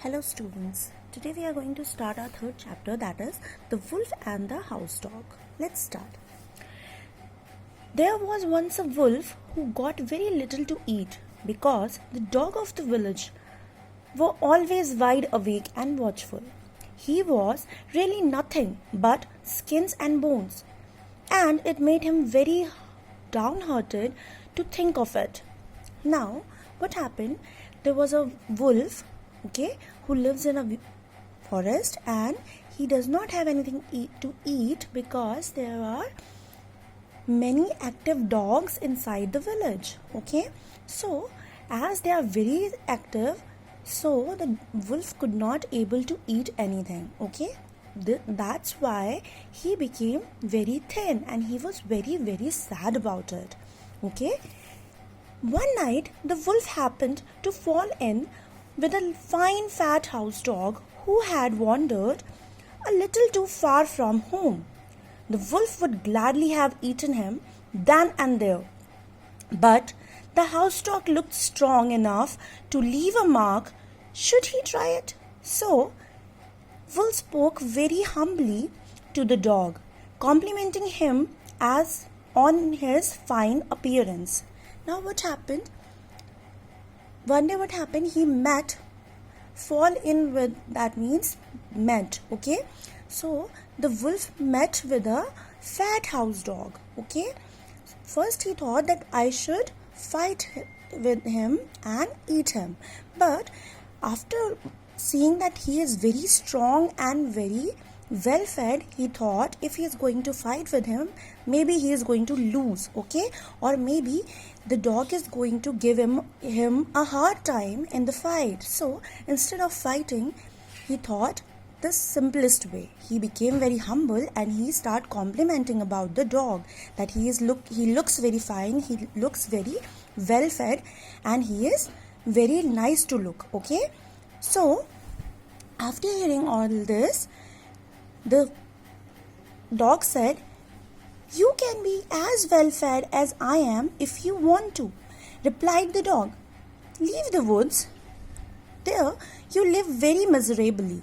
Hello students, today we are going to start our third chapter, that is The Wolf and the House Dog. Let's start. There was once a wolf who got very little to eat because the dog of the village were always wide awake and watchful. He was really nothing but skins and bones, and it made him very downhearted to think of it. Now, what happened? There was a wolf, who lives in a forest, and he does not have anything to eat because there are many active dogs inside the village. So as they are very active, so the wolf could not able to eat anything. That's why he became very thin and he was very sad about it. One night the wolf happened to fall in with a fine fat house dog who had wandered a little too far from home. The wolf would gladly have eaten him then and there, but the house dog looked strong enough to leave a mark should he try it. So wolf spoke very humbly to the dog, complimenting him as on his fine appearance. Now what happened? One day what happened? He met, fall in with, that means met. So the wolf met with a fat house dog. First he thought that I should fight with him and eat him. But after seeing that he is very strong and very well fed, he thought if he is going to fight with him, maybe he is going to lose. Or maybe the dog is going to give him a hard time in the fight. So instead of fighting, he thought the simplest way. He became very humble and he started complimenting about the dog, that he looks very fine, he looks very well fed, and he is very nice to look. So after hearing all this, the dog said, "You can be as well fed as I am if you want to," replied the dog. "Leave the woods. There you live very miserably.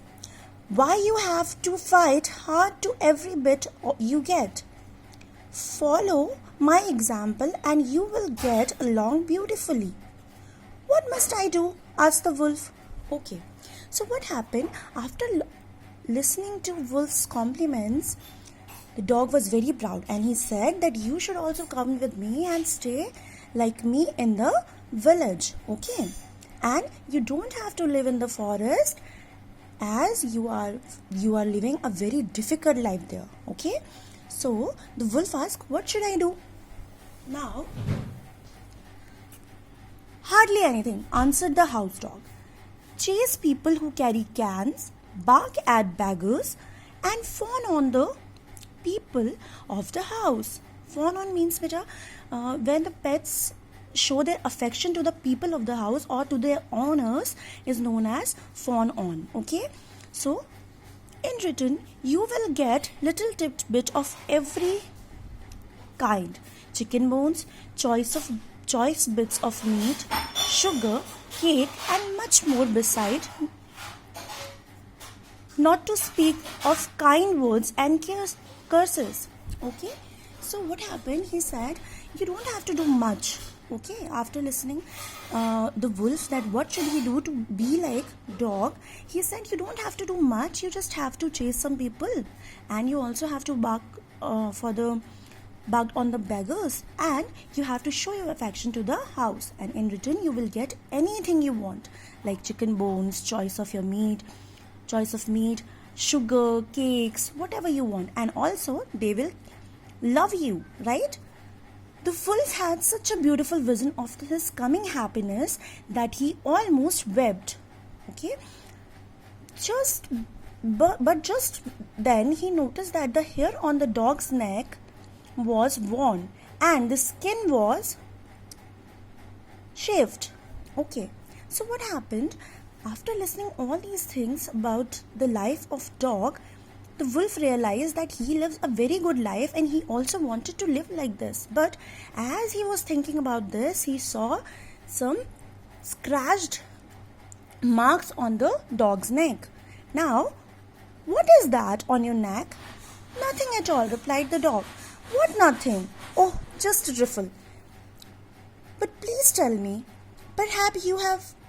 Why you have to fight hard to every bit you get? Follow my example and you will get along beautifully." "What must I do?" asked the wolf. So what happened? After listening to wolf's compliments, the dog was very proud and he said that you should also come with me and stay like me in the village. And you don't have to live in the forest, as you are living a very difficult life there. So the wolf asked, "What should I do?" Now, "Hardly anything," answered the house dog. "Chase people who carry cans, bark at beggars, and fawn on the people of the house." Fawn on means, when the pets show their affection to the people of the house or to their owners, is known as fawn on. So in return you will get little tidbit of every kind: chicken bones, choice bits of meat, sugar, cake, and much more beside, not to speak of kind words and curses. So what happened? He said you don't have to do much. After listening the wolf that what should he do to be like dog, he said you don't have to do much. You just have to chase some people, and you also have to bark on the beggars, and you have to show your affection to the house, and in return you will get anything you want, like chicken bones, choice of meat, sugar, cakes, whatever you want, and also they will love you, right? The wolf had such a beautiful vision of his coming happiness that he almost wept. But just then he noticed that the hair on the dog's neck was worn and the skin was shaved. So what happened? After listening all these things about the life of dog, the wolf realized that he lives a very good life and he also wanted to live like this. But as he was thinking about this, he saw some scratched marks on the dog's neck. Now, what is that on your neck? Nothing at all, replied the dog. What nothing? Oh, just a riffle. But please tell me, perhaps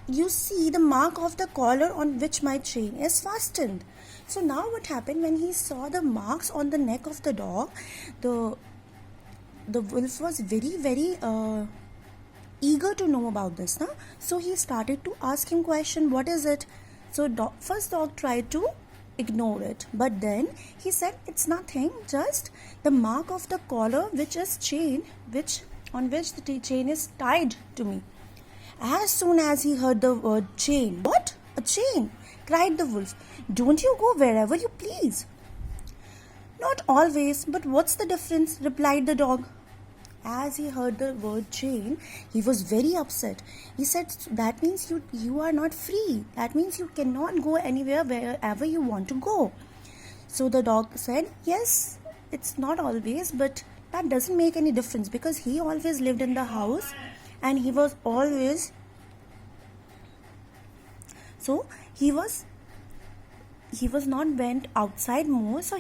you see the mark of the collar on which my chain is fastened. So now what happened when he saw the marks on the neck of the dog, the wolf was very eager to know about this. Now, so he started to ask him question, what is it? So first dog tried to ignore it, but then he said it's nothing, just the mark of the collar which is chain, on which the chain is tied to me. As soon as he heard the word chain, what? A chain? Cried the wolf. Don't you go wherever you please? Not always, but what's the difference? Replied the dog. As he heard the word chain, he was very upset. He said, that means you are not free. That means you cannot go anywhere wherever you want to go. So the dog said, yes, it's not always, but that doesn't make any difference because he always lived in the house and he was not went outside more, so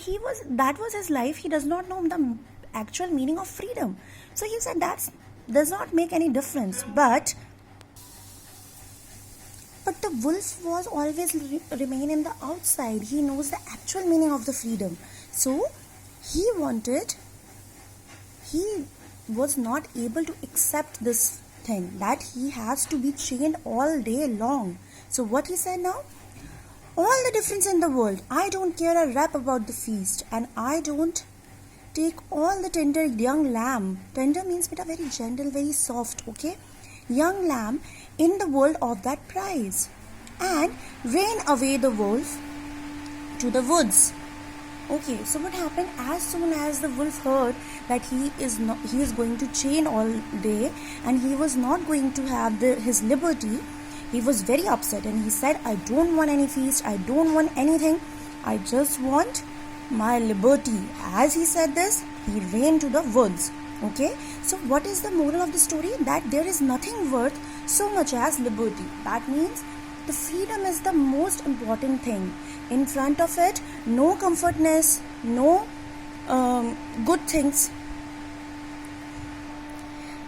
that was his life. He does not know the actual meaning of freedom. So he said that does not make any difference. But the wolf was always remain in the outside. He knows the actual meaning of the freedom. So he was not able to accept this thing that he has to be chained all day long. So what he said now? All the difference in the world. I don't care a rap about the feast, and I don't take all the tender young lamb. Tender means beta very gentle, very soft, okay? Young lamb in the world of that prize, and rein away the wolf to the woods. Okay, so what happened? As soon as the wolf heard that he is going to chain all day and he was not going to have his liberty, he was very upset and he said, I don't want any feast, I don't want anything, I just want my liberty. As he said this, he ran to the woods. Okay, so what is the moral of the story? That there is nothing worth so much as liberty. That means the freedom is the most important thing. In front of it, no comfortness, no good things.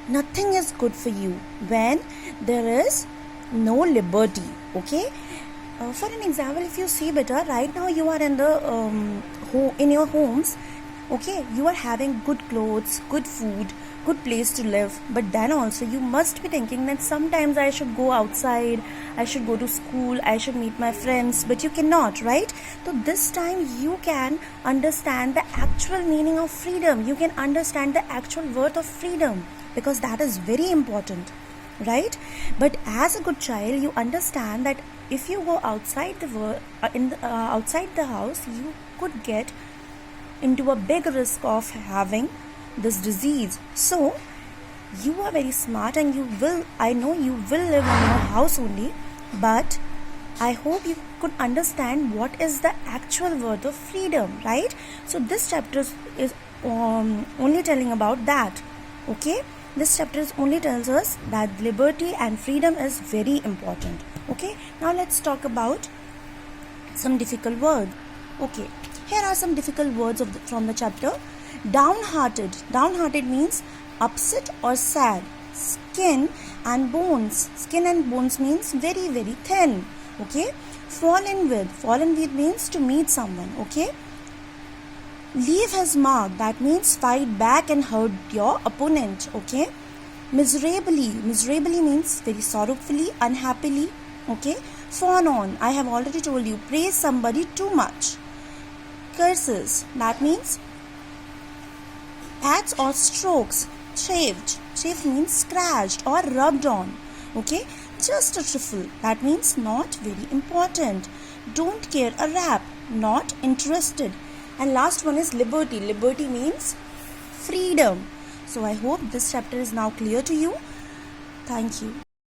Nothing is good for you when there is no liberty. Okay. For an example, if you see better, right now you are in in your homes. Okay, you are having good clothes, good food, good place to live, but then also you must be thinking that sometimes I should go outside, I should go to school, I should meet my friends, but you cannot, right? So this time you can understand the actual meaning of freedom. You can understand the actual worth of freedom, because that is very important, right? But as a good child, you understand that if you go outside outside the house, you could get into a big risk of having this disease. So you are very smart and I know you will live in your house only, but I hope you could understand what is the actual worth of freedom, right? So this chapter is only telling about that. Okay, this chapter only tells us that liberty and freedom is very important. Okay, now let's talk about some difficult words. Okay, here are some difficult words from the chapter. Downhearted. Downhearted means upset or sad. Skin and bones. Skin and bones means very, very thin. Okay. Fallen with. Fallen with means to meet someone. Okay. Leave his mark. That means fight back and hurt your opponent. Okay. Miserably. Miserably means very sorrowfully, unhappily. Okay. Fawn on. I have already told you. Praise somebody too much. Curses. That means pats or strokes. Chafed. Chafed means scratched or rubbed on. Okay. Just a trifle. That means not very important. Don't care a rap. Not interested. And last one is liberty. Liberty means freedom. So I hope this chapter is now clear to you. Thank you.